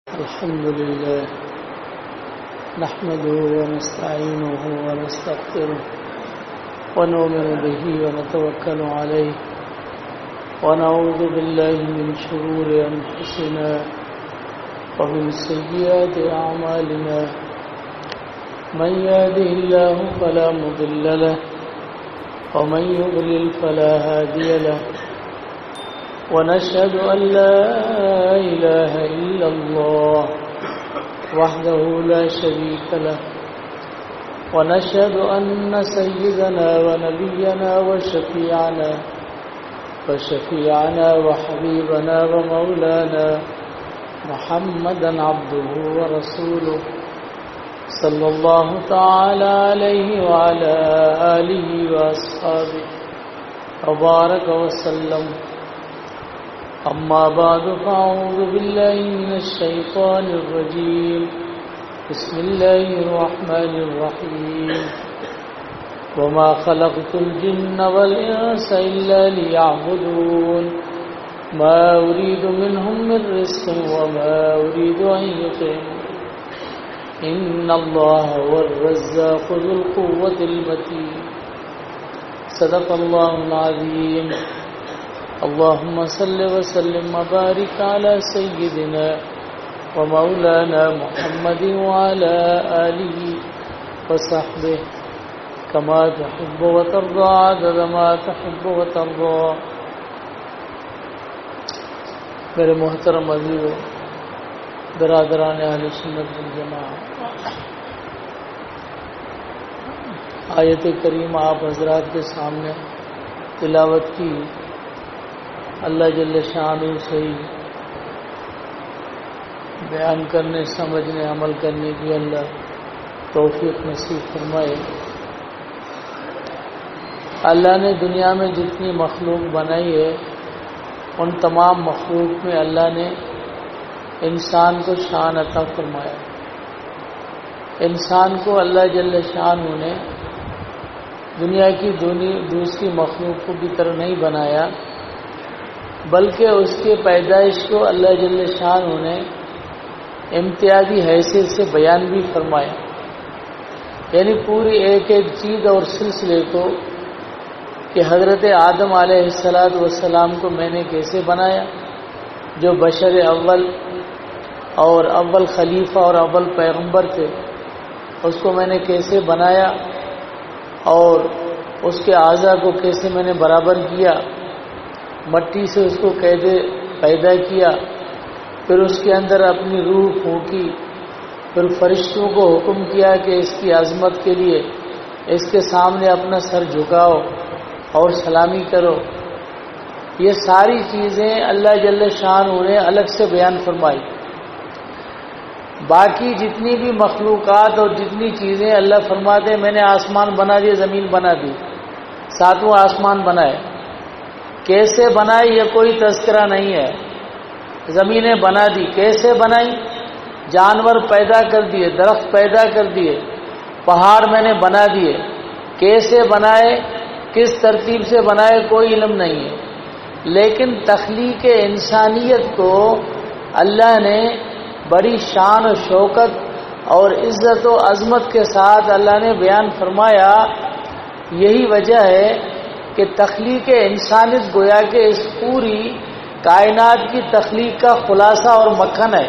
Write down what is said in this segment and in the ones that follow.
الحمد لله نحمده ونستعينه ونستغفره ونؤمن به ونتوكل عليه ونعوذ بالله من شرور أنفسنا ومن سيئات أعمالنا من يهده الله فلا مضل له ومن يضلل فلا هادي له ونشهد أن لا إله إلا الله وحده لا شريك له ونشهد أن سيدنا ونبينا وشفيعنا وحبيبنا ومولانا محمدا عبده ورسوله صلى الله تعالى عليه وعلى آله وأصحابه وبارك وسلم. أما بعد فأعوذ بالله من الشيطان الرجيم. بسم الله الرحمن الرحيم. وما خلقت الجن والإنس إلا ليعبدون ما أريد منهم من رزق وما أريد أن يطعمون إن الله هو الرزاق ذو القوة المتين. صدق الله العظيم. اللهم صل وسلم وبارك على سيدنا ومولانا محمد وعلى آله وصحبه كما تحب وترضى عدد ما تحب وترضى. میرے محترم عزیزو، برادران اہل سنت والجماعت، آیت کریمہ آپ حضرات کے سامنے تلاوت کی. اللہ جل شانہ سے بیان کرنے، سمجھنے، عمل کرنے کی اللہ توفیق نصیب فرمائے. اللہ نے دنیا میں جتنی مخلوق بنائی ہے ان تمام مخلوق میں اللہ نے انسان کو شان عطا فرمایا. انسان کو اللہ جل شانہ نے دنیا کی دوسری مخلوق کو کی طرح نہیں بنایا، بلکہ اس کے پیدائش کو اللہ جل شانہ نے امتیازی حیثیت سے بیان بھی فرمایا. یعنی پوری ایک ایک چیز اور سلسلے کو کہ حضرت آدم علیہ السلام کو میں نے کیسے بنایا، جو بشر اول اور اول خلیفہ اور اول پیغمبر تھے، اس کو میں نے کیسے بنایا اور اس کے اعضاء کو کیسے میں نے برابر کیا، مٹی سے اس کو کیسے پیدا کیا، پھر اس کے اندر اپنی روح پھونکی، پھر فرشتوں کو حکم کیا کہ اس کی عظمت کے لیے اس کے سامنے اپنا سر جھکاؤ اور سلامی کرو. یہ ساری چیزیں اللہ جل شانہ نے الگ سے بیان فرمائی. باقی جتنی بھی مخلوقات اور جتنی چیزیں اللہ فرماتے ہیں میں نے آسمان بنا دیے، زمین بنا دی، ساتواں آسمان بنائے. کیسے بنائی یہ کوئی تذکرہ نہیں ہے. زمینیں بنا دی، کیسے بنائی؟ جانور پیدا کر دیے، درخت پیدا کر دیے، پہاڑ میں نے بنا دیے. کیسے بنائے، کس ترتیب سے بنائے کوئی علم نہیں ہے. لیکن تخلیق انسانیت کو اللہ نے بڑی شان و شوکت اور عزت و عظمت کے ساتھ اللہ نے بیان فرمایا. یہی وجہ ہے کہ تخلیق انسانیت گویا کہ اس پوری کائنات کی تخلیق کا خلاصہ اور مکھن ہے.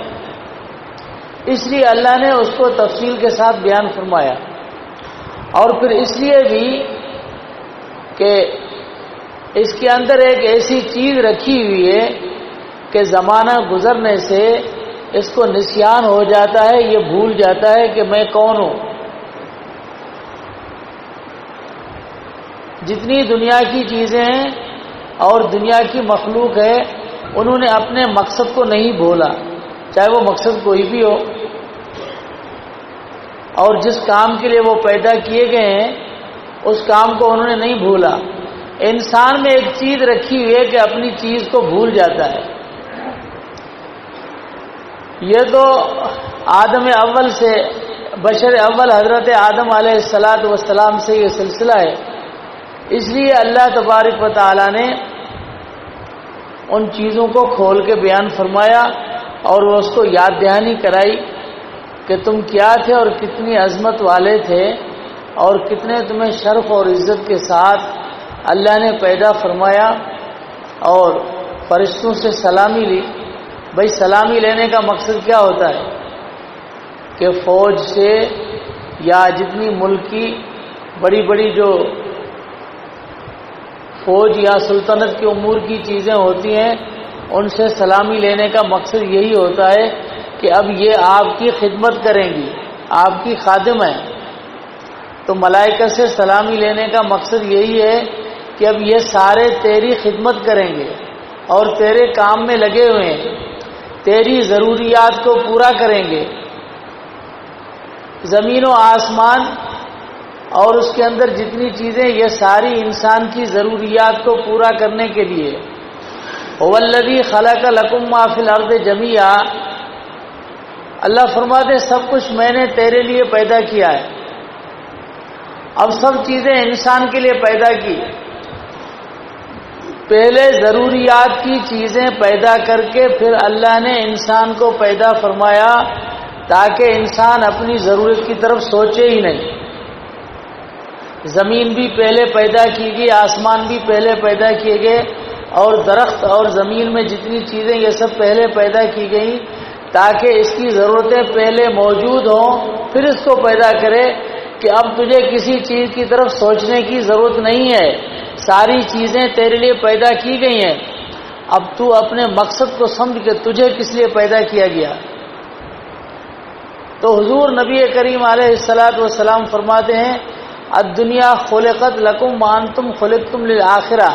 اس لیے اللہ نے اس کو تفصیل کے ساتھ بیان فرمایا. اور پھر اس لیے بھی کہ اس کے اندر ایک ایسی چیز رکھی ہوئی ہے کہ زمانہ گزرنے سے اس کو نسیان ہو جاتا ہے، یہ بھول جاتا ہے کہ میں کون ہوں. جتنی دنیا کی چیزیں ہیں اور دنیا کی مخلوق ہے، انہوں نے اپنے مقصد کو نہیں بھولا، چاہے وہ مقصد کوئی بھی ہو، اور جس کام کے لیے وہ پیدا کیے گئے ہیں اس کام کو انہوں نے نہیں بھولا. انسان میں ایک چیز رکھی ہوئی ہے کہ اپنی چیز کو بھول جاتا ہے. یہ تو آدم اول سے، بشر اول حضرت آدم علیہ السلام سے یہ سلسلہ ہے. اس لیے اللہ تبارک و تعالی نے ان چیزوں کو کھول کے بیان فرمایا اور وہ اس کو یاد دہانی کرائی کہ تم کیا تھے اور کتنی عظمت والے تھے اور کتنے تمہیں شرف اور عزت کے ساتھ اللہ نے پیدا فرمایا، اور فرشتوں سے سلامی لی۔ بھائی سلامی لینے کا مقصد کیا ہوتا ہے کہ فوج سے یا جتنی ملک کی بڑی بڑی جو فوج یا سلطنت کے امور کی چیزیں ہوتی ہیں ان سے سلامی لینے کا مقصد یہی ہوتا ہے کہ اب یہ آپ کی خدمت کریں گی، آپ کی خادم ہے۔ تو ملائکہ سے سلامی لینے کا مقصد یہی ہے کہ اب یہ سارے تیری خدمت کریں گے اور تیرے کام میں لگے ہوئے ہیں، تیری ضروریات کو پورا کریں گے۔ زمین و آسمان اور اس کے اندر جتنی چیزیں، یہ ساری انسان کی ضروریات کو پورا کرنے کے لیے۔ هو الذی خلق لکم ما فی الارض جمیعا، اللہ فرماتے ہیں سب کچھ میں نے تیرے لیے پیدا کیا ہے۔ اب سب چیزیں انسان کے لیے پیدا کی، پہلے ضروریات کی چیزیں پیدا کر کے پھر اللہ نے انسان کو پیدا فرمایا تاکہ انسان اپنی ضرورت کی طرف سوچے ہی نہیں۔ زمین بھی پہلے پیدا کی گئی، آسمان بھی پہلے پیدا کیے گئے، اور درخت اور زمین میں جتنی چیزیں یہ سب پہلے پیدا کی گئیں تاکہ اس کی ضرورتیں پہلے موجود ہوں، پھر اس کو پیدا کرے کہ اب تجھے کسی چیز کی طرف سوچنے کی ضرورت نہیں ہے، ساری چیزیں تیرے لیے پیدا کی گئی ہیں، اب تو اپنے مقصد کو سمجھ کہ تجھے کس لیے پیدا کیا گیا۔ تو حضور نبی کریم علیہ الصلوۃ والسلام فرماتے ہیں الدنیا خلقت لکم وانتم خلقتم للآخرہ،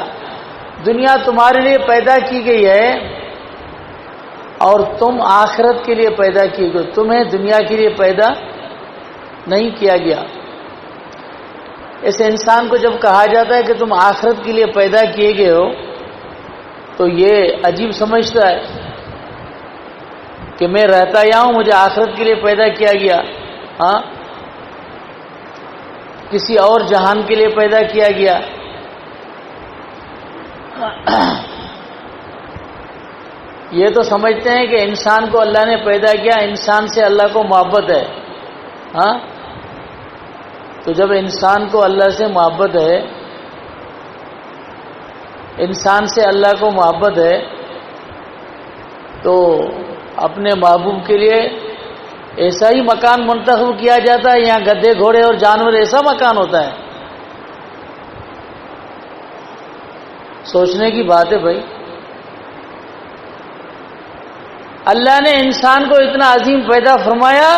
دنیا تمہارے لیے پیدا کی گئی ہے اور تم آخرت کے لیے پیدا کیے گئے، تمہیں دنیا کے لیے پیدا نہیں کیا گیا۔ اس انسان کو جب کہا جاتا ہے کہ تم آخرت کے لیے پیدا کیے گئے ہو تو یہ عجیب سمجھتا ہے کہ میں رہتا یہاں ہوں، مجھے آخرت کے لیے پیدا کیا گیا، ہاں کسی اور جہان کے لیے پیدا کیا گیا۔ یہ تو سمجھتے ہیں کہ انسان کو اللہ نے پیدا کیا، انسان سے اللہ کو محبت ہے، ہاں تو جب انسان کو اللہ سے محبت ہے، انسان سے اللہ کو محبت ہے تو اپنے محبوب کے لیے ایسا ہی مکان منتخب کیا جاتا ہے، یہاں گدھے گھوڑے اور جانور ایسا مکان ہوتا ہے؟ سوچنے کی بات ہے بھائی۔ اللہ نے انسان کو اتنا عظیم پیدا فرمایا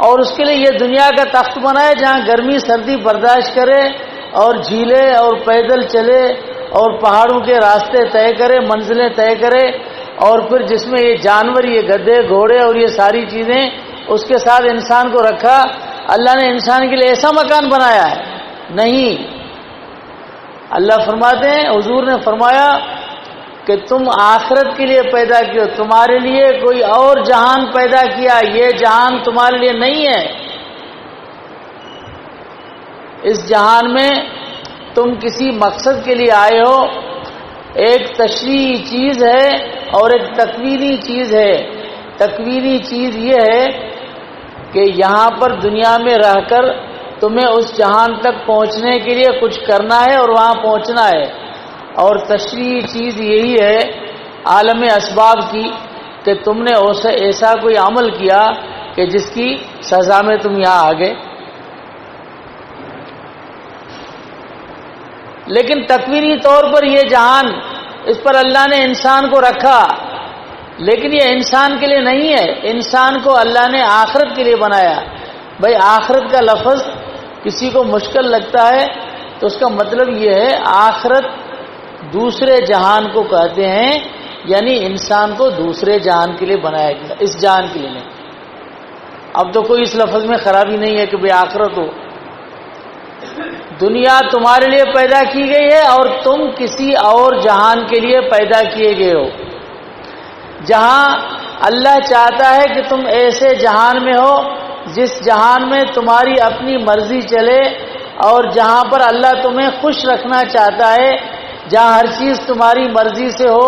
اور اس کے لیے یہ دنیا کا تخت بنایا جہاں گرمی سردی برداشت کرے اور جھیلے اور پیدل چلے اور پہاڑوں کے راستے طے کرے، منزلیں طے کرے، اور پھر جس میں یہ جانور، یہ گدھے گھوڑے اور یہ ساری چیزیں اس کے ساتھ انسان کو رکھا۔ اللہ نے انسان کے لیے ایسا مکان بنایا ہے؟ نہیں، اللہ فرماتے ہیں، حضور نے فرمایا کہ تم آخرت کے لیے پیدا کیے، تمہارے لیے کوئی اور جہان پیدا کیا، یہ جہان تمہارے لیے نہیں ہے۔ اس جہان میں تم کسی مقصد کے لیے آئے ہو، ایک تشریعی چیز ہے اور ایک تکوینی چیز ہے۔ تکوینی چیز یہ ہے کہ یہاں پر دنیا میں رہ کر تمہیں اس جہان تک پہنچنے کے لیے کچھ کرنا ہے اور وہاں پہنچنا ہے، اور تشریعی چیز یہی ہے عالم اسباب کی کہ تم نے ایسا کوئی عمل کیا کہ جس کی سزا میں تم یہاں آ گئے۔ لیکن تکوینی طور پر یہ جہان، اس پر اللہ نے انسان کو رکھا، لیکن یہ انسان کے لیے نہیں ہے، انسان کو اللہ نے آخرت کے لیے بنایا۔ بھائی آخرت کا لفظ کسی کو مشکل لگتا ہے تو اس کا مطلب یہ ہے آخرت دوسرے جہان کو کہتے ہیں، یعنی انسان کو دوسرے جہان کے لیے بنایا گیا، اس جہان کے لیے نہیں۔ اب تو کوئی اس لفظ میں خرابی نہیں ہے کہ بھئی آخرت ہو۔ دنیا تمہارے لیے پیدا کی گئی ہے اور تم کسی اور جہان کے لیے پیدا کیے گئے ہو، جہاں اللہ چاہتا ہے کہ تم ایسے جہان میں ہو جس جہان میں تمہاری اپنی مرضی چلے، اور جہاں پر اللہ تمہیں خوش رکھنا چاہتا ہے، جہاں ہر چیز تمہاری مرضی سے ہو،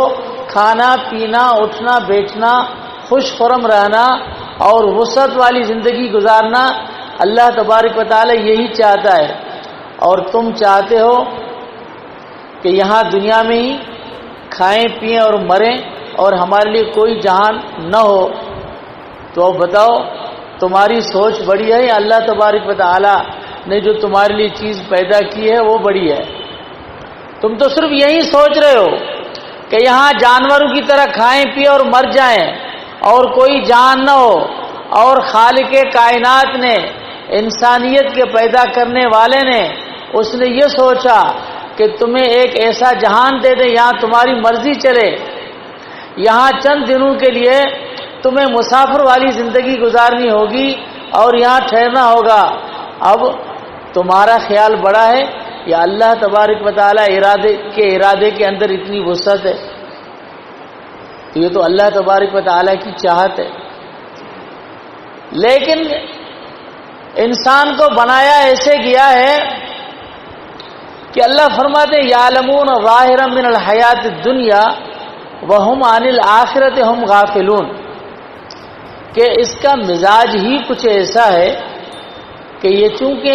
کھانا پینا اٹھنا بیٹھنا خوش خرم رہنا اور وسعت والی زندگی گزارنا اللہ تبارک و تعالی یہی چاہتا ہے، اور تم چاہتے ہو کہ یہاں دنیا میں ہی کھائیں پئیں اور مریں اور ہمارے لیے کوئی جہان نہ ہو، تو اب بتاؤ تمہاری سوچ بڑی ہے یا اللہ تبارک و تعالی نے جو تمہارے لیے چیز پیدا کی ہے وہ بڑی ہے؟ تم تو صرف یہی سوچ رہے ہو کہ یہاں جانوروں کی طرح کھائیں پئیں اور مر جائیں اور کوئی جان نہ ہو، اور خالق کائنات نے، انسانیت کے پیدا کرنے والے نے، اس نے یہ سوچا کہ تمہیں ایک ایسا جہان دے دے یہاں تمہاری مرضی چلے، یہاں چند دنوں کے لیے تمہیں مسافر والی زندگی گزارنی ہوگی اور یہاں ٹھہرنا ہوگا۔ اب تمہارا خیال بڑا ہے یا اللہ تبارک و تعالی ارادے کے اندر اتنی وسعت ہے؟ تو یہ تو اللہ تبارک و تعالی کی چاہت ہے، لیکن انسان کو بنایا ایسے گیا ہے کہ اللہ فرماتے ہیں یعلمون ظاہرا من الحیات الدنیا وہم عن الآخرۃ ہم غافلون، کہ اس کا مزاج ہی کچھ ایسا ہے کہ یہ چونکہ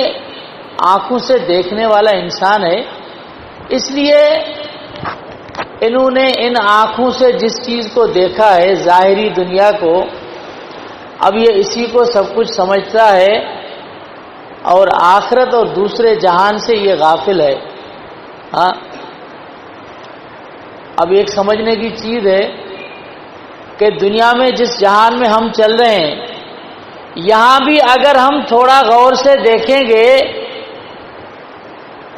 آنکھوں سے دیکھنے والا انسان ہے، اس لیے انہوں نے ان آنکھوں سے جس چیز کو دیکھا ہے ظاہری دنیا کو، اب یہ اسی کو سب کچھ سمجھتا ہے اور آخرت اور دوسرے جہان سے یہ غافل ہے۔ ہاں، اب ایک سمجھنے کی چیز ہے کہ دنیا میں جس جہان میں ہم چل رہے ہیں، یہاں بھی اگر ہم تھوڑا غور سے دیکھیں گے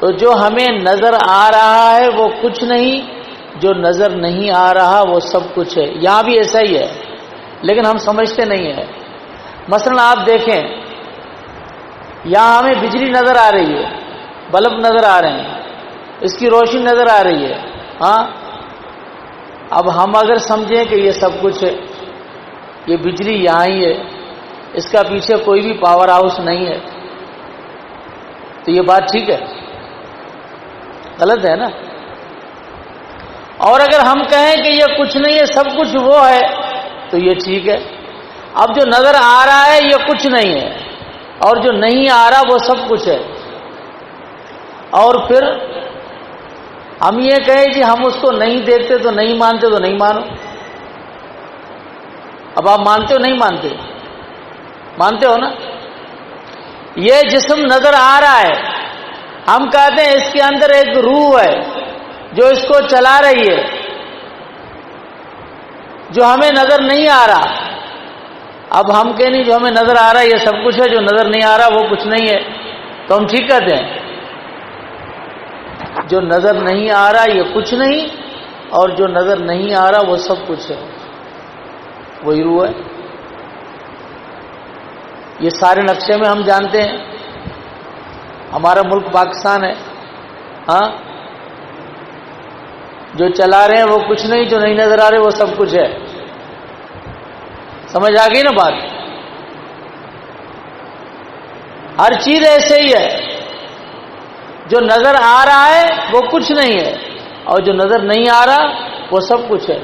تو جو ہمیں نظر آ رہا ہے وہ کچھ نہیں، جو نظر نہیں آ رہا وہ سب کچھ ہے۔ یہاں بھی ایسا ہی ہے، لیکن ہم سمجھتے نہیں ہیں۔ مثلا آپ دیکھیں، یہاں ہمیں بجلی نظر آ رہی ہے، بلب نظر آ رہے ہیں، اس کی روشنی نظر آ رہی ہے، ہاں، اب ہم اگر سمجھیں کہ یہ سب کچھ ہے، یہ بجلی یہاں ہی ہے، اس کا پیچھے کوئی بھی پاور ہاؤس نہیں ہے، تو یہ بات ٹھیک ہے؟ غلط ہے نا؟ اور اگر ہم کہیں کہ یہ کچھ نہیں ہے سب کچھ وہ ہے تو یہ ٹھیک ہے۔ اب جو نظر آ رہا ہے یہ کچھ نہیں ہے اور جو نہیں آ رہا وہ سب کچھ ہے، اور پھر ہم یہ کہیں کہ ہم اس کو نہیں دیکھتے تو نہیں مانتے، تو نہیں مانو۔ اب آپ مانتے ہو نہیں مانتے؟ مانتے ہو نا؟ یہ جسم نظر آ رہا ہے، ہم کہتے ہیں اس کے اندر ایک روح ہے جو اس کو چلا رہی ہے، جو ہمیں نظر نہیں آ رہا۔ اب ہم کہیں نہیں جو ہمیں نظر آ رہا ہے یہ سب کچھ ہے، جو نظر نہیں آ رہا وہ کچھ نہیں ہے، تو ہم ٹھیک کہتے ہیں؟ جو نظر نہیں آ رہا یہ کچھ نہیں، اور جو نظر نہیں آ رہا وہ سب کچھ ہے، وہی روح ہے۔ یہ سارے نقشے میں ہم جانتے ہیں، ہمارا ملک پاکستان ہے، ہاں، جو چلا رہے ہیں وہ کچھ نہیں، جو نہیں نظر آ رہے وہ سب کچھ ہے۔ سمجھ آ گئی نا بات؟ ہر چیز ایسے ہی ہے، جو نظر آ رہا ہے وہ کچھ نہیں ہے اور جو نظر نہیں آ رہا وہ سب کچھ ہے۔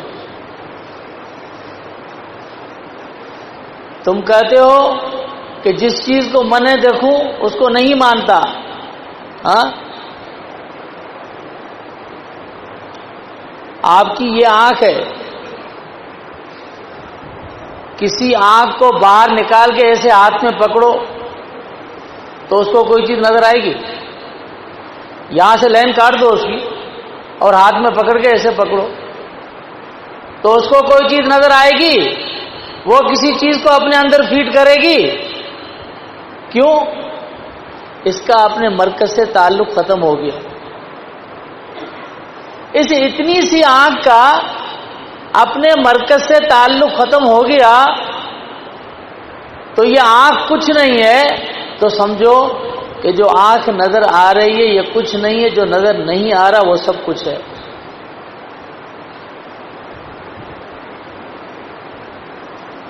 تم کہتے ہو کہ جس چیز کو میں نے دیکھوں اس کو نہیں مانتا، ہاں، آپ کی یہ آنکھ ہے، کسی آنکھ کو باہر نکال کے ایسے ہاتھ میں پکڑو تو اس کو کوئی چیز نظر آئے گی؟ یہاں سے لائن کاٹ دو اس کی اور ہاتھ میں پکڑ کے ایسے پکڑو تو اس کو کوئی چیز نظر آئے گی؟ وہ کسی چیز کو اپنے اندر فیڈ کرے گی؟ کیوں؟ اس کا اپنے مرکز سے تعلق ختم ہو گیا۔ اس اتنی سی آنکھ کا اپنے مرکز سے تعلق ختم ہو گیا تو یہ آنکھ کچھ نہیں ہے، تو سمجھو کہ جو آنکھ نظر آ رہی ہے یہ کچھ نہیں ہے، جو نظر نہیں آ رہا وہ سب کچھ ہے۔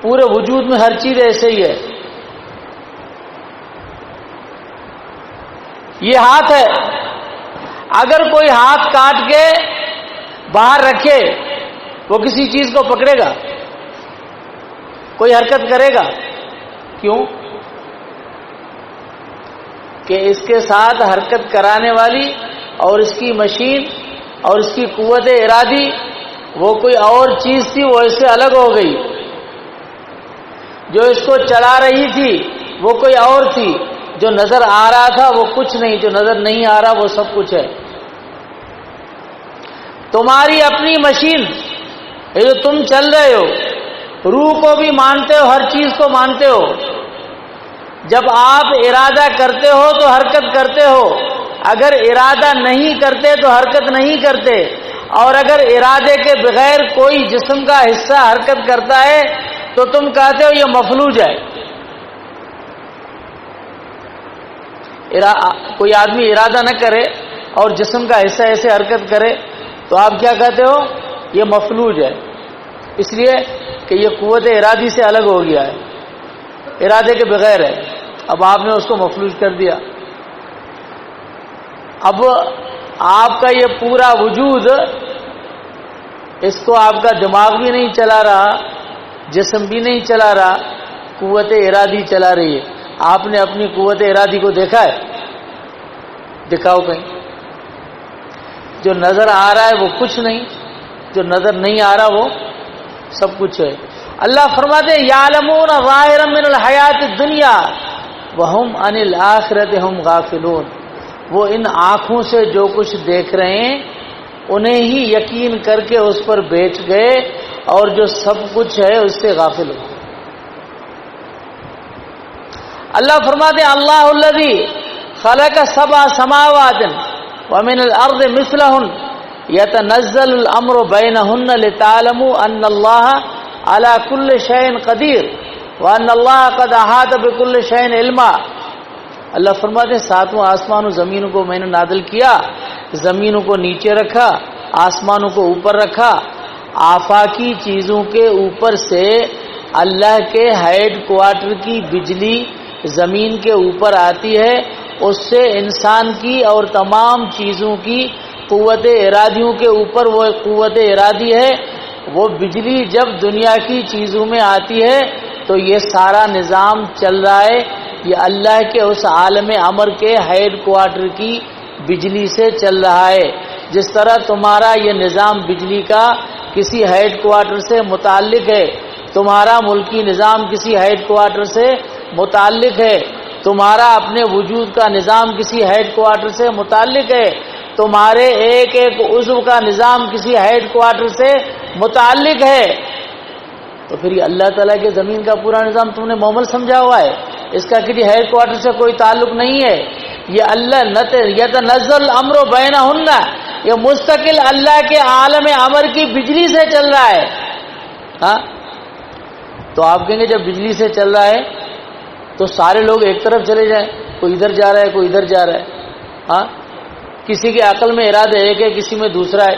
پورے وجود میں ہر چیز ایسے ہی ہے۔ یہ ہاتھ ہے، اگر کوئی ہاتھ کاٹ کے باہر رکھے وہ کسی چیز کو پکڑے گا؟ کوئی حرکت کرے گا؟ کیوں؟ کہ اس کے ساتھ حرکت کرانے والی اور اس کی مشین اور اس کی قوت ارادی وہ کوئی اور چیز تھی، وہ اس سے الگ ہو گئی. جو اس کو چلا رہی تھی وہ کوئی اور تھی، جو نظر آ رہا تھا وہ کچھ نہیں، جو نظر نہیں آ رہا وہ سب کچھ ہے. تمہاری اپنی مشین، یہ جو تم چل رہے ہو، روح کو بھی مانتے ہو، ہر چیز کو مانتے ہو. جب آپ ارادہ کرتے ہو تو حرکت کرتے ہو، اگر ارادہ نہیں کرتے تو حرکت نہیں کرتے. اور اگر ارادے کے بغیر کوئی جسم کا حصہ حرکت کرتا ہے تو تم کہتے ہو یہ مفلوج ہے. کوئی آدمی ارادہ نہ کرے اور جسم کا حصہ ایسے حرکت کرے تو آپ کیا کہتے ہو؟ یہ مفلوج ہے. اس لیے کہ یہ قوت ارادی سے الگ ہو گیا ہے، ارادے کے بغیر ہے. اب آپ نے اس کو مفلوج کر دیا. اب آپ کا یہ پورا وجود، اس کو آپ کا دماغ بھی نہیں چلا رہا، جسم بھی نہیں چلا رہا، قوت ارادی چلا رہی ہے. آپ نے اپنی قوت ارادی کو دیکھا ہے؟ دکھاؤ کہیں. جو نظر آ رہا ہے وہ کچھ نہیں، جو نظر نہیں آ رہا وہ سب کچھ ہے. اللہ فرماتے ہیں یعلمون ظاہرا من الحیات الدنیا وہم عن الآخرۃ ہم غافلون. وہ ان آنکھوں سے جو کچھ دیکھ رہے ہیں انہیں ہی یقین کر کے اس پر بیٹھ گئے اور جو سب کچھ ہے اس سے غافل ہو. اللہ فرماتے ہیں اللہ الذی خلق سبع سماوات ومن الارض مثلہن یتنزل الامر بینہن لتعلموا ان اللہ علی کل شیء قدیر وان اللہ قد احاط بکل شیء علما. اللہ فرماتے ہیں ساتوں آسمانوں زمینوں کو میں نے نازل کیا، زمینوں کو نیچے رکھا، آسمانوں کو اوپر رکھا. آفاقی چیزوں کے اوپر سے اللہ کے ہیڈ کوارٹر کی بجلی زمین کے اوپر آتی ہے، اس سے انسان کی اور تمام چیزوں کی قوت ارادیوں کے اوپر وہ قوت ارادی ہے. وہ بجلی جب دنیا کی چیزوں میں آتی ہے تو یہ سارا نظام چل رہا ہے، یہ اللہ کے اس عالم امر کے ہیڈ کوارٹر کی بجلی سے چل رہا ہے. جس طرح تمہارا یہ نظام بجلی کا کسی ہیڈ کوارٹر سے متعلق ہے، تمہارا ملکی نظام کسی ہیڈ کوارٹر سے متعلق ہے، تمہارا اپنے وجود کا نظام کسی ہیڈ کوارٹر سے متعلق ہے، تمہارے ایک ایک عضو کا نظام کسی ہیڈ کوارٹر سے متعلق ہے. تو پھر یہ اللہ تعالیٰ کے زمین کا پورا نظام تم نے معمول سمجھا ہوا ہے، اس کا کسی ہیڈ کوارٹر سے کوئی تعلق نہیں ہے. یہ اللہ یتنزل الامر بینہن، یہ مستقل اللہ کے عالم امر کی بجلی سے چل رہا ہے. ہاں تو آپ کہیں گے جب بجلی سے چل رہا ہے تو سارے لوگ ایک طرف چلے جائیں، کوئی ادھر جا رہا ہے کوئی ادھر جا رہا ہے. ہاں کسی کے عقل میں ارادہ ایک ہے، کسی میں دوسرا ہے،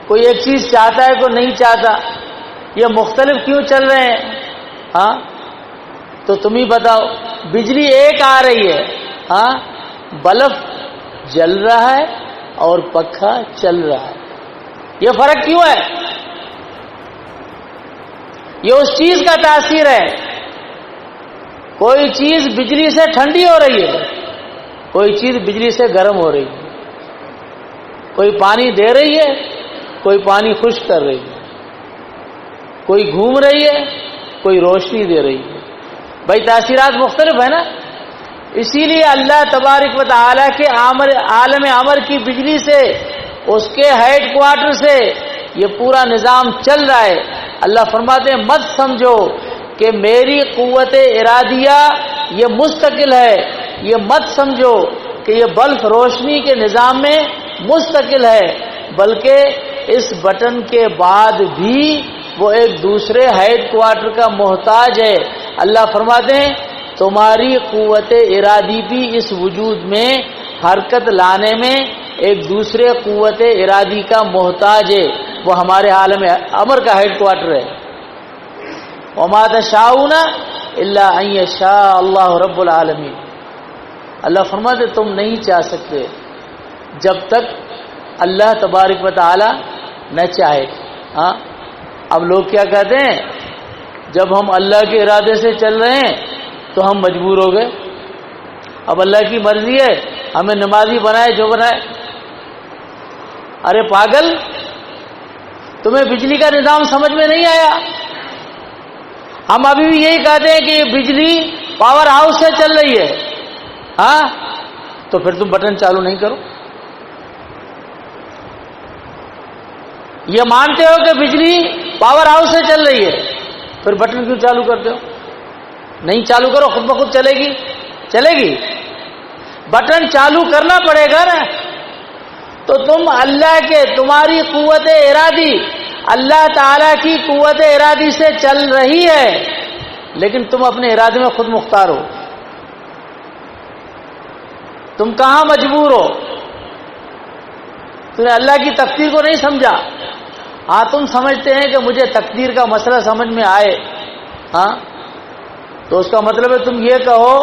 کوئی ایک چیز چاہتا ہے کوئی نہیں چاہتا. یہ مختلف کیوں چل رہے ہیں؟ ہاں تو تم ہی بتاؤ. بجلی ایک آ رہی ہے، ہاں بلب جل رہا ہے اور پنکھا چل رہا ہے. یہ فرق کیوں ہے؟ یہ اس چیز کا تاثیر ہے. کوئی چیز بجلی سے ٹھنڈی ہو رہی ہے، کوئی چیز بجلی سے گرم ہو رہی ہے. کوئی پانی دے رہی ہے، کوئی پانی خشک کر رہی ہے. کوئی گھوم رہی ہے، کوئی روشنی دے رہی ہے. بھائی تاثیرات مختلف ہے نا. اسی لیے اللہ تبارک و تعالیٰ کے عالم امر کی بجلی سے، اس کے ہیڈ کوارٹر سے یہ پورا نظام چل رہا ہے. اللہ فرماتے ہیں مت سمجھو کہ میری قوت ارادیہ یہ مستقل ہے، یہ مت سمجھو کہ یہ بلب روشنی کے نظام میں مستقل ہے، بلکہ اس بٹن کے بعد بھی وہ ایک دوسرے ہیڈ کوارٹر کا محتاج ہے. اللہ فرماتے ہیں تمہاری قوت ارادی بھی اس وجود میں حرکت لانے میں ایک دوسرے قوت ارادی کا محتاج ہے. وہ ہمارے عالم امر کا ہیڈ کوارٹر ہے. وما تشاءون الا ان یشاء اللہ رب العالمین. اللہ فرماتے تم نہیں چاہ سکتے جب تک اللہ تبارک و تعالی نہ چاہے. ہاں اب لوگ کیا کہتے ہیں؟ جب ہم اللہ کے ارادے سے چل رہے ہیں تو ہم مجبور ہو گئے. اب اللہ کی مرضی ہے ہمیں نمازی بنائے جو بنائے. ارے پاگل، تمہیں بجلی کا نظام سمجھ میں نہیں آیا؟ ہم ابھی بھی یہی کہتے ہیں کہ یہ بجلی پاور ہاؤس سے چل رہی ہے. ہاں تو پھر تم بٹن چالو نہیں کرو. یہ مانتے ہو کہ بجلی پاور ہاؤس سے چل رہی ہے، پھر بٹن کیوں چالو کرتے ہو؟ نہیں چالو کرو، خود بخود چلے گی. چلے گی؟ بٹن چالو کرنا پڑے گا نا. تو تم اللہ کے، تمہاری قوت ارادی اللہ تعالی کی قوت ارادی سے چل رہی ہے، لیکن تم اپنے ارادے میں خود مختار ہو. تم کہاں مجبور ہو؟ تم نے اللہ کی تقدیر کو نہیں سمجھا. ہاں تم سمجھتے ہیں کہ مجھے تقدیر کا مسئلہ سمجھ میں آئے، ہاں تو اس کا مطلب ہے تم یہ کہو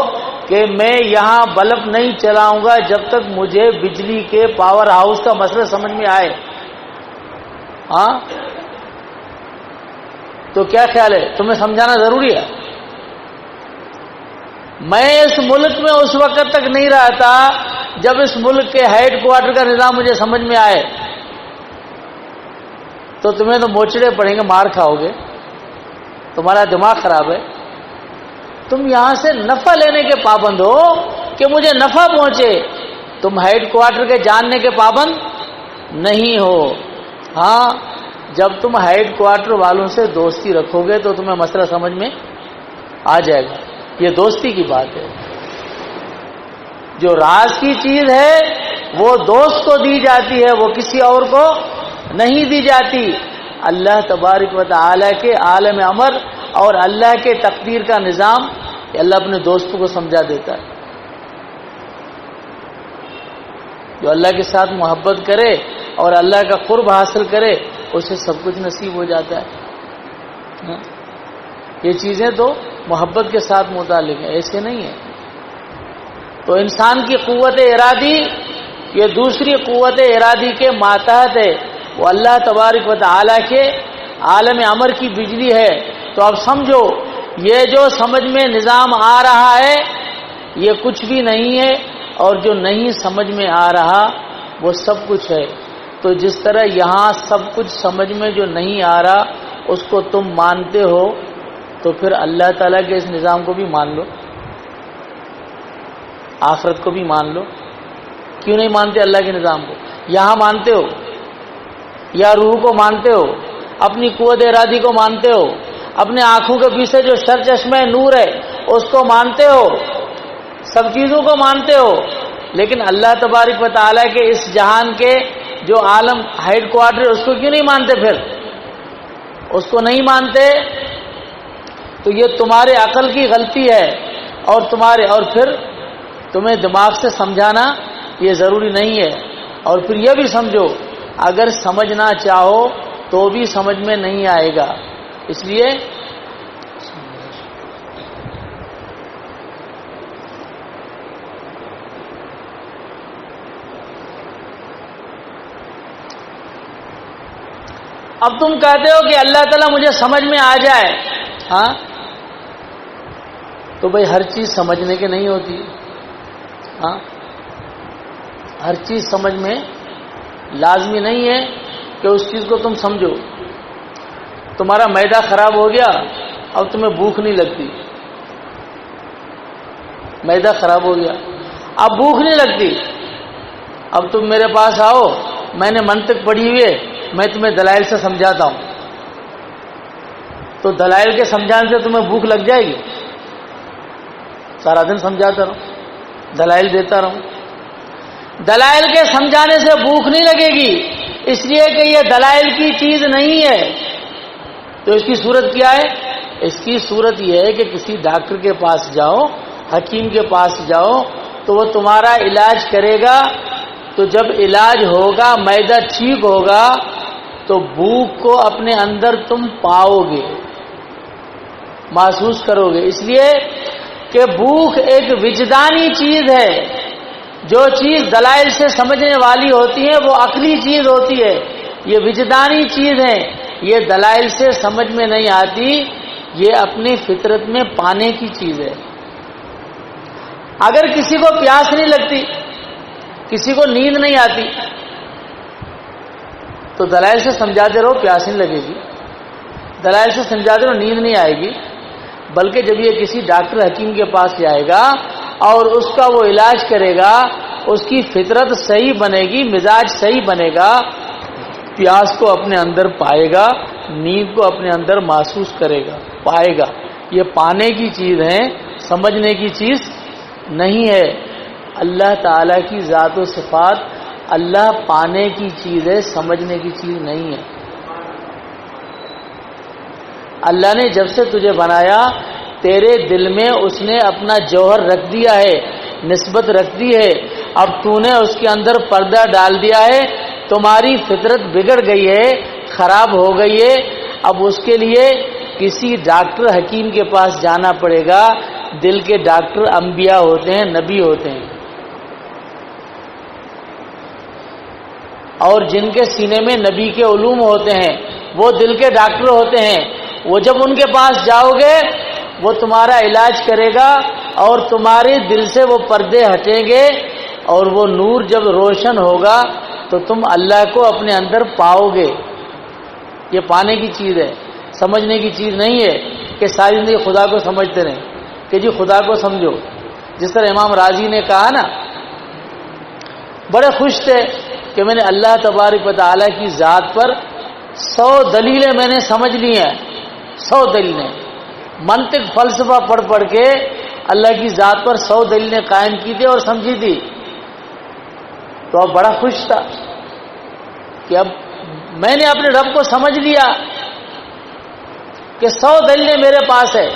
کہ میں یہاں بلب نہیں چلاؤں گا جب تک مجھے بجلی کے پاور ہاؤس کا مسئلہ سمجھ میں آئے. ہاں تو کیا خیال ہے؟ تمہیں سمجھانا ضروری ہے. میں اس ملک میں اس وقت تک نہیں رہا تھا جب اس ملک کے ہیڈ کوارٹر کا نظام مجھے سمجھ میں آئے. تو تمہیں تو موچڑے پڑیں گے، مار کھاؤ گے، تمہارا دماغ خراب ہے. تم یہاں سے نفع لینے کے پابند ہو کہ مجھے نفع پہنچے. تم ہیڈ کوارٹر کے جاننے کے پابند نہیں ہو. ہاں جب تم ہیڈ کوارٹر والوں سے دوستی رکھو گے تو تمہیں مسئلہ سمجھ میں آ جائے گا. یہ دوستی کی بات ہے. جو راز کی چیز ہے وہ دوست کو دی جاتی ہے، وہ کسی اور کو نہیں دی جاتی. اللہ تبارک و تعالی کے عالم امر اور اللہ کے تقدیر کا نظام اللہ اپنے دوستوں کو سمجھا دیتا ہے. جو اللہ کے ساتھ محبت کرے اور اللہ کا قرب حاصل کرے اسے سب کچھ نصیب ہو جاتا ہے. یہ چیزیں تو محبت کے ساتھ متعلق ہیں، ایسے نہیں ہیں. تو انسان کی قوت ارادی یہ دوسری قوت ارادی کے ماتحت ہے. وہ اللہ تبارک و تعالی کے عالم امر کی بجلی ہے. تو اب سمجھو یہ جو سمجھ میں نظام آ رہا ہے یہ کچھ بھی نہیں ہے، اور جو نہیں سمجھ میں آ رہا وہ سب کچھ ہے. تو جس طرح یہاں سب کچھ سمجھ میں جو نہیں آ رہا اس کو تم مانتے ہو، تو پھر اللہ تعالیٰ کے اس نظام کو بھی مان لو، آخرت کو بھی مان لو. کیوں نہیں مانتے اللہ کے نظام کو؟ یہاں مانتے ہو، یا روح کو مانتے ہو، اپنی قوت ارادی کو مانتے ہو، اپنے آنکھوں کے پیچھے جو شر چشمہ نور ہے اس کو مانتے ہو، سب چیزوں کو مانتے ہو، لیکن اللہ تبارک و تعالیٰ کے اس جہان کے جو عالم ہیڈ کوارٹر اس کو کیوں نہیں مانتے؟ پھر اس کو نہیں مانتے تو یہ تمہارے عقل کی غلطی ہے، اور پھر تمہیں دماغ سے سمجھانا یہ ضروری نہیں ہے. اور پھر یہ بھی سمجھو اگر سمجھنا چاہو تو بھی سمجھ میں نہیں آئے گا. اس لیے اب تم کہتے ہو کہ اللہ تعالیٰ مجھے سمجھ میں آ جائے. ہاں تو بھائی ہر چیز سمجھنے کے نہیں ہوتی. ہاں ہر چیز سمجھ میں لازمی نہیں ہے کہ اس چیز کو تم سمجھو. تمہارا معدہ خراب ہو گیا، اب تمہیں بھوک نہیں لگتی. معدہ خراب ہو گیا، اب بھوک نہیں لگتی. اب تم میرے پاس آؤ، میں نے منطق پڑھی ہوئی ہے، میں تمہیں دلائل سے سمجھاتا ہوں. تو دلائل کے سمجھانے سے تمہیں بھوک لگ جائے گی؟ سارا دن سمجھاتا رہوں، دلائل دیتا رہوں. دلائل کے سمجھانے سے بھوک نہیں لگے گی، اس لیے کہ یہ دلائل کی چیز نہیں ہے. تو اس کی صورت کیا ہے؟ اس کی صورت یہ ہے کہ کسی ڈاکٹر کے پاس جاؤ، حکیم کے پاس جاؤ، تو وہ تمہارا علاج کرے گا. تو جب علاج ہوگا، معدہ ٹھیک ہوگا، تو بھوک کو اپنے اندر تم پاؤ گے، محسوس کرو گے. اس لیے کہ بھوک ایک وجدانی چیز ہے. جو چیز دلائل سے سمجھنے والی ہوتی ہے وہ عقلی چیز ہوتی ہے، یہ وجدانی چیز ہے، یہ دلائل سے سمجھ میں نہیں آتی. یہ اپنی فطرت میں پانے کی چیز ہے۔ اگر کسی کو پیاس نہیں لگتی، کسی کو نیند نہیں آتی، تو دلائل سے سمجھاتے رہو پیاس نہیں لگے گی، دلائل سے سمجھاتے رہو نیند نہیں آئے گی، بلکہ جب یہ کسی ڈاکٹر حکیم کے پاس جائے گا اور اس کا وہ علاج کرے گا، اس کی فطرت صحیح بنے گی، مزاج صحیح بنے گا، پیاس کو اپنے اندر پائے گا، نیند کو اپنے اندر محسوس کرے گا، پائے گا۔ یہ پانے کی چیز ہے، سمجھنے کی چیز نہیں ہے۔ اللہ تعالی کی ذات و صفات اللہ پانے کی چیز ہے، سمجھنے کی چیز نہیں ہے۔ اللہ نے جب سے تجھے بنایا تیرے دل میں اس نے اپنا جوہر رکھ دیا ہے، نسبت رکھ دی ہے، اب تو نے اس کے اندر پردہ ڈال دیا ہے، تمہاری فطرت بگڑ گئی ہے، خراب ہو گئی ہے، اب اس کے لیے کسی ڈاکٹر حکیم کے پاس جانا پڑے گا۔ دل کے ڈاکٹر انبیاء ہوتے ہیں، نبی ہوتے ہیں، اور جن کے سینے میں نبی کے علوم ہوتے ہیں وہ دل کے ڈاکٹر ہوتے ہیں۔ وہ جب ان کے پاس جاؤ گے وہ تمہارا علاج کرے گا اور تمہارے دل سے وہ پردے ہٹیں گے، اور وہ نور جب روشن ہوگا تو تم اللہ کو اپنے اندر پاؤ گے۔ یہ پانے کی چیز ہے، سمجھنے کی چیز نہیں ہے کہ ساری زندگی خدا کو سمجھتے رہیں کہ جی خدا کو سمجھو۔ جس طرح امام راضی نے کہا نا، بڑے خوش تھے کہ میں نے اللہ تبارک و تعالیٰ کی ذات پر 100 دلیلیں میں نے سمجھ لی ہیں، 100 دلیلیں، منطق فلسفہ پڑھ پڑھ کے اللہ کی ذات پر 100 دلیلیں قائم کی تھی اور سمجھی تھی۔ تو اب بڑا خوش تھا کہ اب میں نے اپنے رب کو سمجھ لیا کہ 100 دلیلیں میرے پاس ہے۔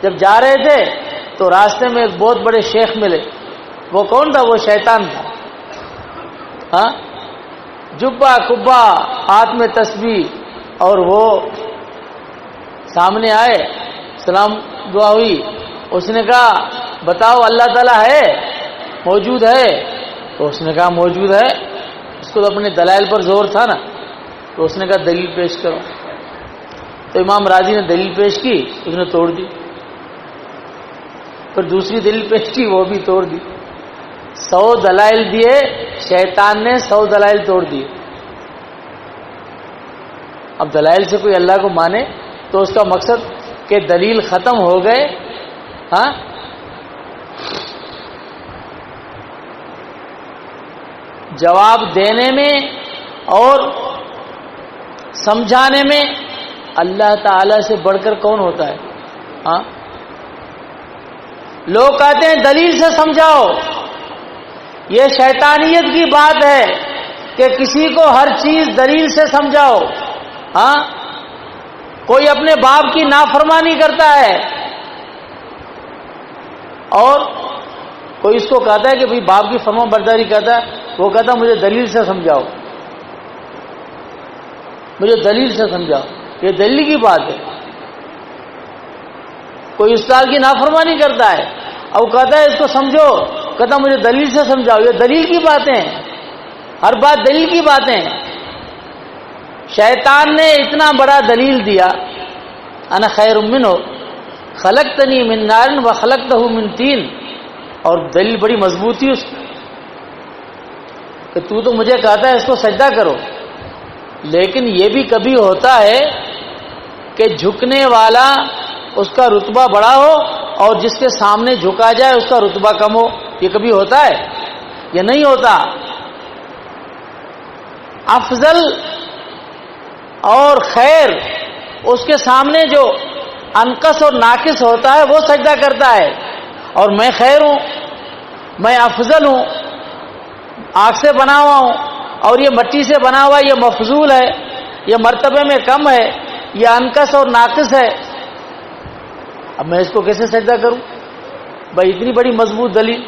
جب جا رہے تھے تو راستے میں ایک بہت بڑے شیخ ملے۔ وہ کون تھا؟ وہ شیطان تھا۔ ہاں، جبہ کبا، ہاتھ میں تسبیح، اور وہ سامنے آئے، سلام دعا ہوئی، اس نے کہا بتاؤ اللہ تعالیٰ ہے، موجود ہے؟ تو اس نے کہا موجود ہے۔ اس کو تو اپنے دلائل پر زور تھا نا، تو اس نے کہا دلیل پیش کرو۔ تو امام راضی نے دلیل پیش کی، اس نے توڑ دی، پھر دوسری دلیل پیش کی، وہ بھی توڑ دی۔ 100 دلائل دیے، شیطان نے 100 دلائل توڑ دیے۔ اب دلائل سے کوئی اللہ کو مانے تو اس کا مقصد کہ دلیل ختم ہو گئے۔ ہاں، جواب دینے میں اور سمجھانے میں اللہ تعالی سے بڑھ کر کون ہوتا ہے؟ ہاں، لوگ کہتے ہیں دلیل سے سمجھاؤ، یہ شیطانیت کی بات ہے کہ کسی کو ہر چیز دلیل سے سمجھاؤ۔ ہاں، کوئی اپنے باپ کی نافرمانی کرتا ہے اور کوئی اس کو کہتا ہے کہ بھئی باپ کی فرما برداری کرتا ہے، وہ کہتا ہے مجھے دلیل سے سمجھاؤ، مجھے دلیل سے سمجھاؤ۔ یہ دلیل کی بات ہے۔ کوئی استاد کی نافرمانی کرتا ہے اور کہتا ہے اس کو سمجھو، کہتا مجھے دلیل سے سمجھاؤ۔ یہ دلیل کی باتیں ہیں، ہر بات دلیل کی باتیں ہیں۔ شیطان نے اتنا بڑا دلیل دیا، انا خیر منہ خلقتنی من نار وخلقتہ من طین، اور دلیل بڑی مضبوط تھی اس کی کہ تو مجھے کہتا ہے اس کو سجدہ کرو، لیکن یہ بھی کبھی ہوتا ہے کہ جھکنے والا اس کا رتبہ بڑا ہو اور جس کے سامنے جھکا جائے اس کا رتبہ کم ہو۔ یہ کبھی ہوتا ہے؟ یہ نہیں ہوتا۔ افضل اور خیر اس کے سامنے جو انقص اور ناقص ہوتا ہے وہ سجدہ کرتا ہے، اور میں خیر ہوں، میں افضل ہوں، آگ سے بنا ہوا ہوں، اور یہ مٹی سے بنا ہوا، یہ مفضول ہے، یہ مرتبے میں کم ہے، یہ انقص اور ناقص ہے، اب میں اس کو کیسے سجدہ کروں؟ بھائی اتنی بڑی مضبوط دلیل،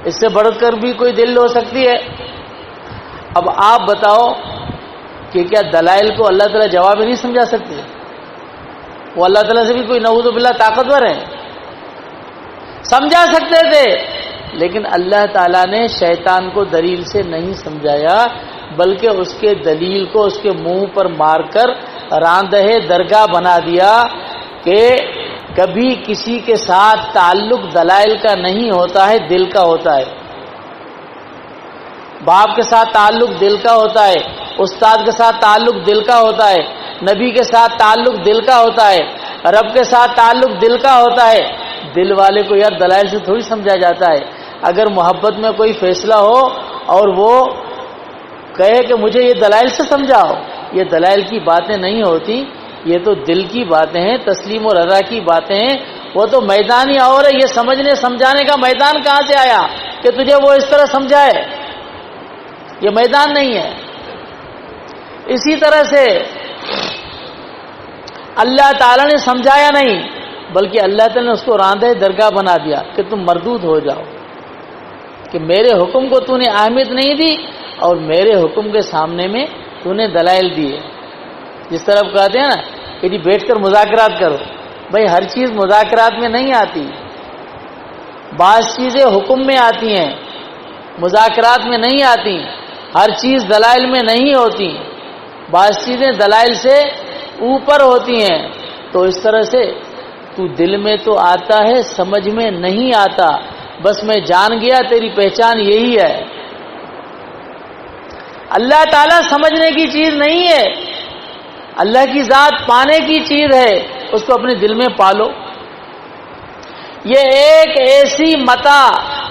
اس سے بڑھ کر بھی کوئی دلیل ہو سکتی ہے؟ اب آپ بتاؤ کہ کیا دلائل کو اللہ تعالیٰ جواب ہی نہیں سمجھا سکتے؟ وہ اللہ تعالیٰ سے بھی کوئی نعوذ باللہ طاقتور ہے؟ سمجھا سکتے تھے، لیکن اللہ تعالیٰ نے شیطان کو دلیل سے نہیں سمجھایا، بلکہ اس کے دلیل کو اس کے منہ پر مار کر راندہ درگاہ بنا دیا کہ کبھی کسی کے ساتھ تعلق دلائل کا نہیں ہوتا ہے، دل کا ہوتا ہے۔ باپ کے ساتھ تعلق دل کا ہوتا ہے، استاد کے ساتھ تعلق دل کا ہوتا ہے، نبی کے ساتھ تعلق دل کا ہوتا ہے، رب کے ساتھ تعلق دل کا ہوتا ہے۔ دل والے کو یار دلائل سے تھوڑی سمجھا جاتا ہے۔ اگر محبت میں کوئی فیصلہ ہو اور وہ کہے کہ مجھے یہ دلائل سے سمجھاؤ، یہ دلائل کی باتیں نہیں ہوتی، یہ تو دل کی باتیں ہیں، تسلیم اور رضا کی باتیں ہیں۔ وہ تو میدان ہی اور ہے، یہ سمجھنے سمجھانے کا میدان کہاں سے آیا کہ تجھے وہ اس طرح سمجھائے؟ یہ میدان نہیں ہے۔ اسی طرح سے اللہ تعالیٰ نے سمجھایا نہیں، بلکہ اللہ تعالیٰ نے اس کو راندہ درگاہ بنا دیا کہ تم مردود ہو جاؤ، کہ میرے حکم کو تو نے اہمیت نہیں دی اور میرے حکم کے سامنے میں تو نے دلائل دیے۔ جس طرح کہتے ہیں نا کہ جی بیٹھ کر مذاکرات کرو، بھائی ہر چیز مذاکرات میں نہیں آتی، بعض چیزیں حکم میں آتی ہیں، مذاکرات میں نہیں آتی، ہر چیز دلائل میں نہیں ہوتی، بعض چیزیں دلائل سے اوپر ہوتی ہیں۔ تو اس طرح سے تو دل میں تو آتا ہے، سمجھ میں نہیں آتا، بس میں جان گیا تیری پہچان یہی ہے۔ اللہ تعالیٰ سمجھنے کی چیز نہیں ہے، اللہ کی ذات پانے کی چیز ہے، اس کو اپنے دل میں پالو۔ یہ ایک ایسی متاع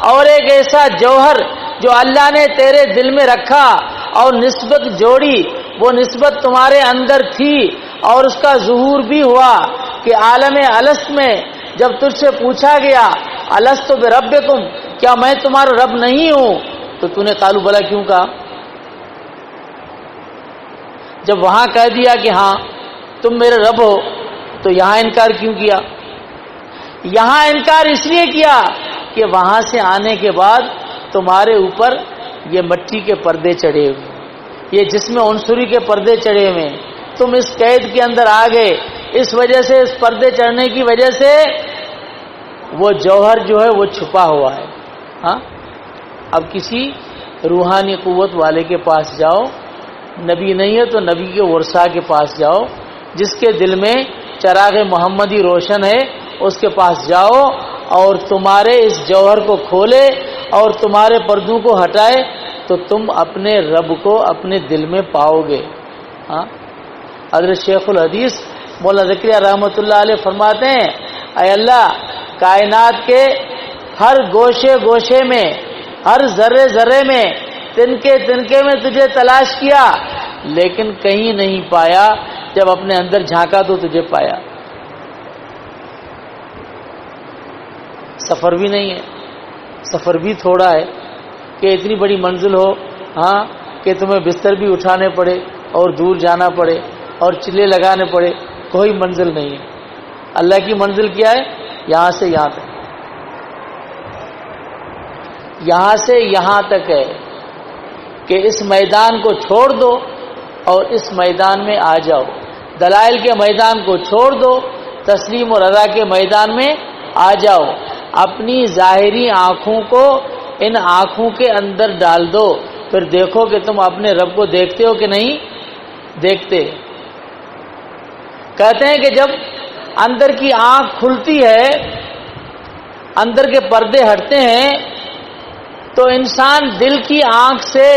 اور ایک ایسا جوہر جو اللہ نے تیرے دل میں رکھا اور نسبت جوڑی، وہ نسبت تمہارے اندر تھی اور اس کا ظہور بھی ہوا کہ عالم الست میں جب تجھ سے پوچھا گیا الست بربکم، کیا میں تمہارا رب نہیں ہوں، تو تو نے قالوا بلا کیوں کہا؟ جب وہاں کہہ دیا کہ ہاں تم میرے رب ہو، تو یہاں انکار کیوں کیا؟ یہاں انکار اس لیے کیا کہ وہاں سے آنے کے بعد تمہارے اوپر یہ مٹی کے پردے چڑھے ہوئے، یہ جسم عنصری کے پردے چڑھے ہوئے، تم اس قید کے اندر آ گئے، اس وجہ سے اس پردے چڑھنے کی وجہ سے وہ جوہر جو ہے وہ چھپا ہوا ہے۔ ہاں اب کسی روحانی قوت والے کے پاس جاؤ، نبی نہیں ہے تو نبی کے ورثاء کے پاس جاؤ، جس کے دل میں چراغ محمدی روشن ہے اس کے پاس جاؤ اور تمہارے اس جوہر کو کھولے اور تمہارے پردوں کو ہٹائے تو تم اپنے رب کو اپنے دل میں پاؤ گے۔ ہاں حضرت شیخ الحدیث مولانا زکریا رحمۃ اللہ علیہ فرماتے ہیں، اے اللہ کائنات کے ہر گوشے گوشے میں، ہر ذرے ذرے میں، تنکے تنکے میں تجھے تلاش کیا لیکن کہیں نہیں پایا، جب اپنے اندر جھانکا تو تجھے پایا۔ سفر بھی نہیں ہے، سفر بھی تھوڑا ہے کہ اتنی بڑی منزل ہو، ہاں کہ تمہیں بستر بھی اٹھانے پڑے اور دور جانا پڑے اور چلے لگانے پڑے، کوئی منزل نہیں ہے۔ اللہ کی منزل کیا ہے؟ یہاں سے یہاں تک، یہاں سے یہاں تک ہے کہ اس میدان کو چھوڑ دو اور اس میدان میں آ جاؤ، دلائل کے میدان کو چھوڑ دو، تسلیم و رضا کے میدان میں آ جاؤ، اپنی ظاہری آنکھوں کو ان آنکھوں کے اندر ڈال دو، پھر دیکھو کہ تم اپنے رب کو دیکھتے ہو کہ نہیں دیکھتے۔ کہتے ہیں کہ جب اندر کی آنکھ کھلتی ہے، اندر کے پردے ہٹتے ہیں، تو انسان دل کی آنکھ سے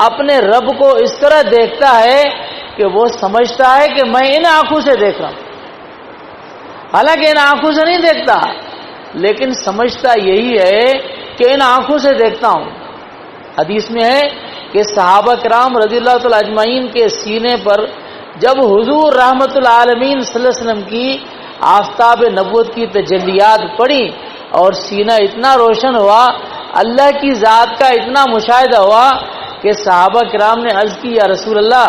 اپنے رب کو اس طرح دیکھتا ہے کہ وہ سمجھتا ہے کہ میں ان آنکھوں سے دیکھ رہا ہوں، حالانکہ ان آنکھوں سے نہیں دیکھتا، لیکن سمجھتا یہی ہے کہ ان آنکھوں سے دیکھتا ہوں۔ حدیث میں ہے کہ صحابہ کرام رضی اللہ تعالی اجمعین کے سینے پر جب حضور رحمت العالمین صلی اللہ علیہ وسلم کی آفتاب نبوت کی تجلیات پڑی اور سینہ اتنا روشن ہوا، اللہ کی ذات کا اتنا مشاہدہ ہوا کہ صحابہ کرام نے عرض کی یا رسول اللہ،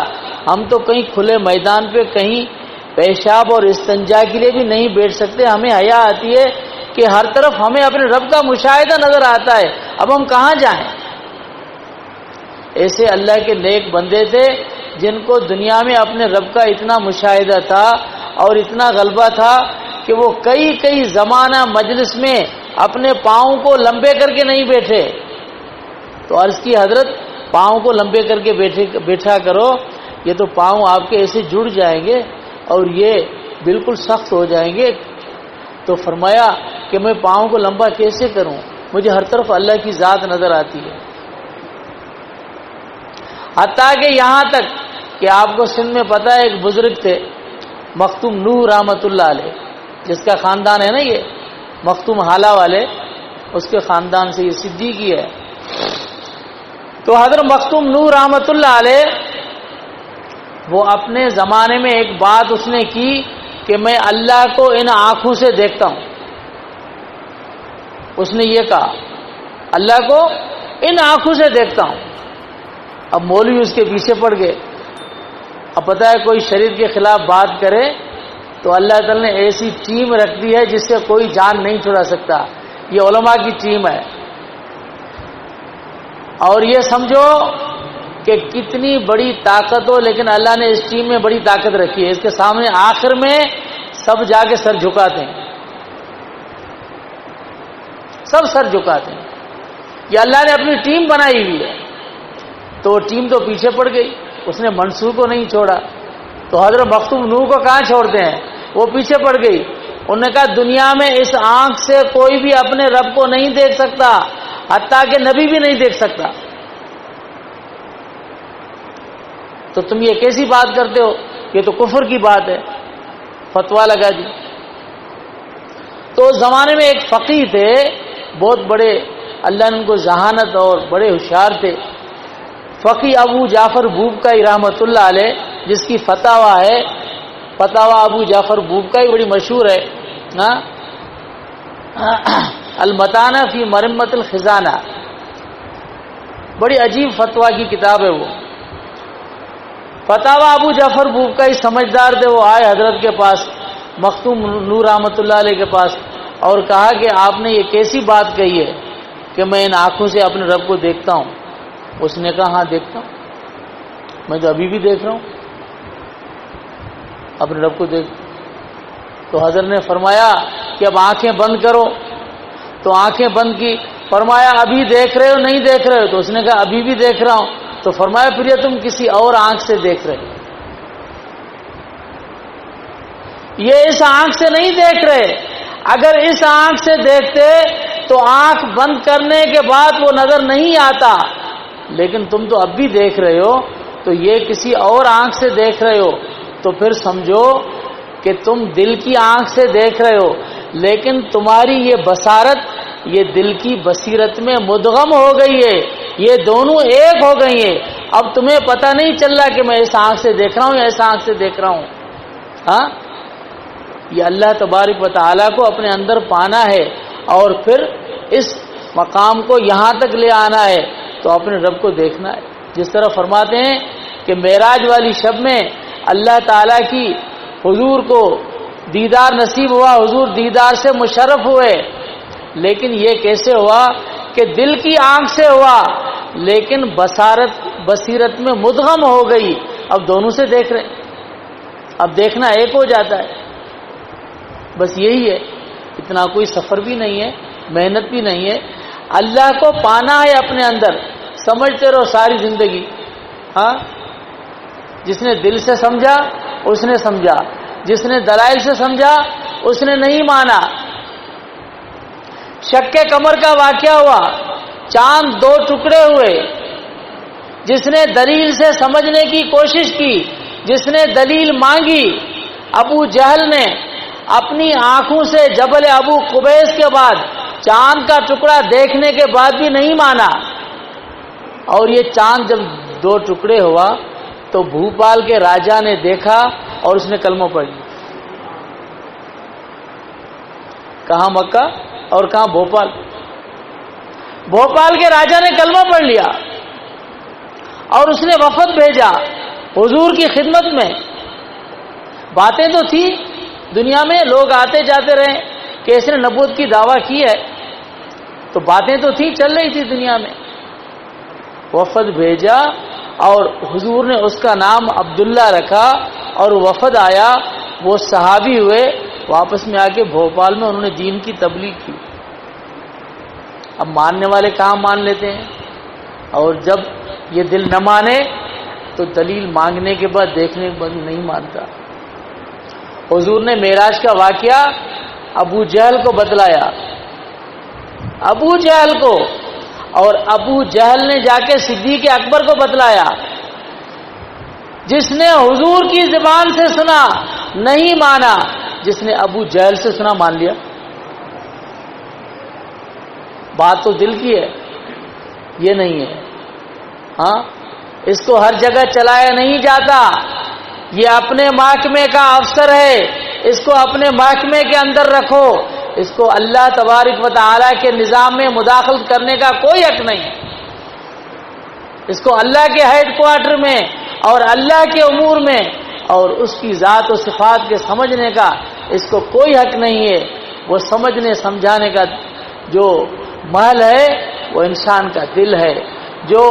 ہم تو کہیں کھلے میدان پہ کہیں پیشاب اور استنجا کے لیے بھی نہیں بیٹھ سکتے، ہمیں حیا آتی ہے کہ ہر طرف ہمیں اپنے رب کا مشاہدہ نظر آتا ہے، اب ہم کہاں جائیں؟ ایسے اللہ کے نیک بندے تھے جن کو دنیا میں اپنے رب کا اتنا مشاہدہ تھا اور اتنا غلبہ تھا کہ وہ کئی زمانہ مجلس میں اپنے پاؤں کو لمبے کر کے نہیں بیٹھے۔ تو عرض کی حضرت پاؤں کو لمبے کر کے بیٹھا کرو، یہ تو پاؤں آپ کے ایسے جڑ جائیں گے اور یہ بالکل سخت ہو جائیں گے. تو فرمایا کہ میں پاؤں کو لمبا کیسے کروں، مجھے ہر طرف اللہ کی ذات نظر آتی ہے. حتیٰ کہ یہاں تک کہ آپ کو سندھ میں پتہ ہے ایک بزرگ تھے مختوم نوح رحمۃ اللہ علیہ، جس کا خاندان ہے نا یہ مختوم حالہ والے، اس کے خاندان سے یہ صدیقی ہے. تو حضرت مختوم نوح رحمۃ اللہ علیہ وہ اپنے زمانے میں ایک بات اس نے کی کہ میں اللہ کو ان آنکھوں سے دیکھتا ہوں. اس نے یہ کہا اللہ کو ان آنکھوں سے دیکھتا ہوں. اب مولوی اس کے پیچھے پڑ گئے. اب پتہ ہے کوئی شریعت کے خلاف بات کرے تو اللہ تعالی نے ایسی ٹیم رکھ دی ہے جس سے کوئی جان نہیں چھڑا سکتا. یہ علماء کی ٹیم ہے. اور یہ سمجھو کہ کتنی بڑی طاقت ہو، لیکن اللہ نے اس ٹیم میں بڑی طاقت رکھی ہے. اس کے سامنے آخر میں سب جا کے سر جھکاتے ہیں، سب سر جھکاتے ہیں. یہ اللہ نے اپنی ٹیم بنائی ہوئی ہے. تو وہ ٹیم تو پیچھے پڑ گئی، اس نے منصور کو نہیں چھوڑا. تو حضرت مختوم نوح کو کہاں چھوڑتے ہیں، وہ پیچھے پڑ گئی. انہوں نے کہا دنیا میں اس آنکھ سے کوئی بھی اپنے رب کو نہیں دیکھ سکتا، حتیٰ کہ نبی بھی نہیں دیکھ سکتا. تو تم یہ کیسی بات کرتے ہو، یہ تو کفر کی بات ہے. فتویٰ لگا دی. تو اس زمانے میں ایک فقیہ تھے بہت بڑے، اللہ نے ان کو ذہانت اور بڑے ہوشیار تھے. فقیہ ابو جعفر بوبکائی رحمۃ اللہ علیہ، جس کی فتاوی ہے، فتاوی ابو جعفر بوبکائی بڑی مشہور ہے. المتانہ فی مرمت الخزانہ، بڑی عجیب فتویٰ کی کتاب ہے وہ. فتاوی ابو جعفر بوبکائی سمجھدار تھے. وہ آئے حضرت کے پاس، مختوم نوح رحمۃ اللہ علیہ کے پاس، اور کہا کہ آپ نے یہ کیسی بات کہی ہے کہ میں ان آنکھوں سے اپنے رب کو دیکھتا ہوں. اس نے کہا ہاں دیکھتا ہوں، میں تو ابھی بھی دیکھ رہا ہوں اپنے رب کو دیکھ. تو حضرت نے فرمایا کہ اب آنکھیں بند کرو. تو آنکھیں بند کی. فرمایا ابھی دیکھ رہے ہو نہیں دیکھ رہے ہو؟ تو اس نے کہا ابھی بھی دیکھ رہا ہوں. تو فرمایا پھر یہ تم کسی اور آنکھ سے دیکھ رہے ہو، یہ اس آنکھ سے نہیں دیکھ رہے. اگر اس آنکھ سے دیکھتے تو آنکھ بند کرنے کے بعد وہ نظر نہیں آتا، لیکن تم تو اب بھی دیکھ رہے ہو، تو یہ کسی اور آنکھ سے دیکھ رہے ہو. تو پھر سمجھو کہ تم دل کی آنکھ سے دیکھ رہے ہو، لیکن تمہاری یہ بصارت یہ دل کی بصیرت میں مدغم ہو گئی ہے، یہ دونوں ایک ہو گئی ہیں. اب تمہیں پتہ نہیں چل رہا کہ میں اس آنکھ سے دیکھ رہا ہوں یا اس آنکھ سے دیکھ رہا ہوں. ہاں، یہ اللہ تبارک و تعالیٰ کو اپنے اندر پانا ہے اور پھر اس مقام کو یہاں تک لے آنا ہے تو اپنے رب کو دیکھنا ہے. جس طرح فرماتے ہیں کہ معراج والی شب میں اللہ تعالیٰ کی حضور کو دیدار نصیب ہوا، حضور دیدار سے مشرف ہوئے. لیکن یہ کیسے ہوا کہ دل کی آنکھ سے ہوا، لیکن بصیرت میں مدغم ہو گئی. اب دونوں سے دیکھ رہے ہیں، اب دیکھنا ایک ہو جاتا ہے. بس یہی ہے، اتنا کوئی سفر بھی نہیں ہے، محنت بھی نہیں ہے. اللہ کو پانا ہے اپنے اندر. سمجھتے رہو ساری زندگی. ہاں، جس نے دل سے سمجھا اس نے سمجھا، جس نے دلائل سے سمجھا اس نے نہیں مانا. شق قمر کا واقعہ ہوا، چاند دو ٹکڑے ہوئے. جس نے دلیل سے سمجھنے کی کوشش کی، جس نے دلیل مانگی، ابو جہل نے اپنی آنکھوں سے جبل ابو قبیس کے بعد چاند کا ٹکڑا دیکھنے کے بعد بھی نہیں مانا. اور یہ چاند جب دو ٹکڑے ہوا تو بھوپال کے راجا نے دیکھا اور اس نے کلمہ پڑھ لیا. کہاں مکہ اور کہاں بھوپال. بھوپال کے راجا نے کلمہ پڑھ لیا اور اس نے وفد بھیجا حضور کی خدمت میں. باتیں تو تھی دنیا میں، لوگ آتے جاتے رہے کہ اس نے نبوت کی دعویٰ کی ہے، تو باتیں تو تھی، چل رہی تھی دنیا میں. وفد بھیجا اور حضور نے اس کا نام عبداللہ رکھا اور وفد آیا، وہ صحابی ہوئے. واپس میں آ کے بھوپال میں انہوں نے دین کی تبلیغ کی. اب ماننے والے کہاں مان لیتے ہیں، اور جب یہ دل نہ مانے تو دلیل مانگنے کے بعد دیکھنے کے بعد نہیں مانتا۔ حضور نے معراج کا واقعہ ابو جہل کو بتلایا، ابو جہل کو، اور ابو جہل نے جا کے صدیق اکبر کو بتلایا، جس نے حضور کی زبان سے سنا نہیں مانا، جس نے ابو جہل سے سنا مان لیا۔ بات تو دل کی ہے، یہ نہیں ہے۔ ہاں، اس کو ہر جگہ چلایا نہیں جاتا، یہ اپنے محکمے کا افسر ہے، اس کو اپنے محکمے کے اندر رکھو، اس کو اللہ تبارک و تعالی کے نظام میں مداخلت کرنے کا کوئی حق نہیں ہے، اس کو اللہ کے ہیڈ کوارٹر میں اور اللہ کے امور میں اور اس کی ذات و صفات کے سمجھنے کا اس کو کوئی حق نہیں ہے۔ وہ سمجھنے سمجھانے کا جو محل ہے وہ انسان کا دل ہے، جو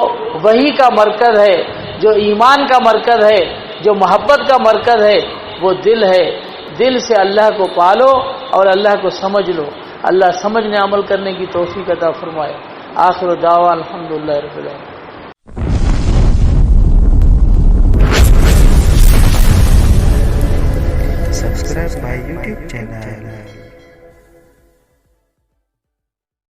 وحی کا مرکز ہے، جو ایمان کا مرکز ہے، جو محبت کا مرکز ہے، وہ دل ہے۔ دل سے اللہ کو پالو اور اللہ کو سمجھ لو، اللہ سمجھنے عمل کرنے کی توفیق عطا فرمائے۔ آخر دعوانا الحمدللہ رب العالمین۔ Subscribe my YouTube channel.